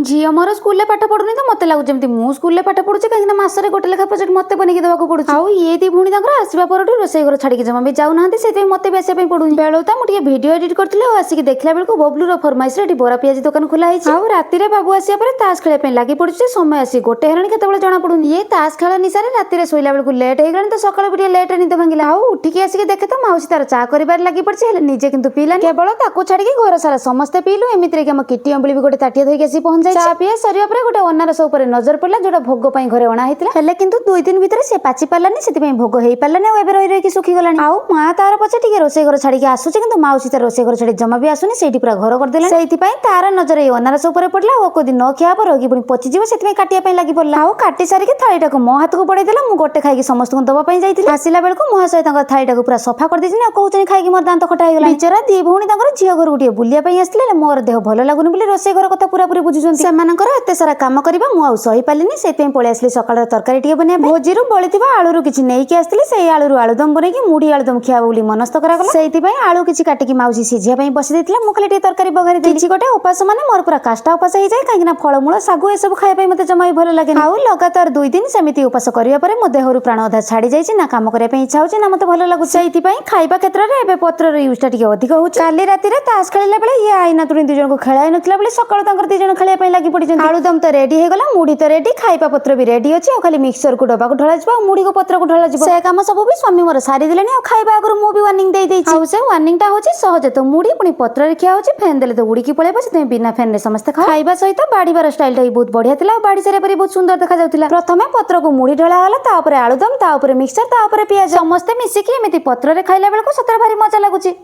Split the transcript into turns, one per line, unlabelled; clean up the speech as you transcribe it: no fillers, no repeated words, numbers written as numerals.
झील मोर स्कूल पाठ पढ़ुनी तो मत लगुच मु स्कूल पाठ पढ़ुची कहीं मसरे गोटे लेखा प्रोजेक्ट मत बनिक देवाक पड़ुछ। आउ ये दी भूणी आसवा पर रोसई घर छाड़ी जमा भी जाऊना से मत भी आसापी पड़ू बेलू तो मुझे भिडियो एडिट करी आसिक देखला बेलू बबलूर फरमाइश बरा पियाजी दुकान खोला है। आउ राति बाबू आसिया पर ताश खेल लगी पड़ी समय आसी गोटे हेलानी केत जना पड़ुनी ये ताश खेल निशारे राति शोला बेलू लेट हो गला तो सकाल भी लेट निद भांगिला। आउ उठिकी आसिक देखे तो माउसी तार चा कर लगी पड़ी निजे किंतु पीला केवल ताको छाड़ी घर सारा समस्ते पीलु एमती आम किटी अम्बली भी गोटे ताटिया धोई आसी पहुंच चा पीया सर गोटे अनारस उपर नजर पड़ा जोटा भोग घरे अणा होता किंतु 2 दिन भितर से पाची पारानी से भोग हो पारानी और रही रही सुखीगला। आउ माँ तार पचे टे रोसई घर छाड़ी आसूचे कि माउसी तार रोसई घर छाड़ी जमा भी आसुनी से पूरा घर करदेला से तार नजर ये अनारस उपर पड़ा और कोई दिन न खिया रोगी पुणी पचिज से काटिया लगी पड़ा। आउ काटी सारिक थालीटा मो हाथ को पड़ेदेला मुझे गोटे खाई समस्त दवाई जाइए आसला बेलू महाशय थालीटा पूरा सफा कर कहते खाई मोर दांत खटा होगा बिचरा दी भौणी झील घर गोटे बुलाई आसते मोर देह भल लगुनि बोली रोसई घर कथा पूरा पूरी बुझुं एत सारा कम करवा मुझे सही पारिनी से पलि आसली सकाल तरकारी टे बना भोजी बड़ी आलू किसी नहीं आसती से आलू आलुदम बनई मुढ़ी आलुदम खिया बोली मनस्थ करागला से आलू किसी काटिक माउसी सिझाई बसी देती मुझे टे तरकारी बघारी देती गोटे उपास मैंने मोर पूरा काष्टा उपास हो जाए कहीं फलमूल सागु ए सब खाया मत जमा भी भल लगे। आउ लगातार 2 दिन सेमती उपास करने मो देहर प्राण अधा छाड़ी जाइए ना कम करने इच्छा हो ना मत भल लगुच से खाଇବା क्षेत्र में पत्र यूजटा टे अधिक हो काली राति ताश खेला बेले ये आईना तुणी 2 जन को खेलाई ना बेले सकाल 2 जन खेल लगी पड़ी आलुदम तो रेडी होगला मुढ़ी तो रेडी खाଇବା पत्र भी रेडी अच्छे और खाली मिक्सर को डबा को ढला मुढ़ी को पत्र को ढला से कम सब भी स्वामी मोर सारी देले और खाଇବା आगर मु भी वार्निंग दे देई से वार्निंग टा होची सहज तो मुढ़ी पुणी पत्र खिया होची फैन देले तो उड़ीकी पळेबो से बिना फैन रे समस्त खाଇବା सहित बाड़ीबार स्टाइल टा बहुत बढ़िया थिला बाड़ी सारे पर बहुत सुंदर देखा जाउथिला। प्रथमे पत्र को मुढ़ी ढला होला ता ऊपर आलुदम ता ऊपर मिक्सर ता ऊपर पियाज समस्त मिसिकी एमिति पत्र रे खाइला बेलको सतर भारी मजा लागुची।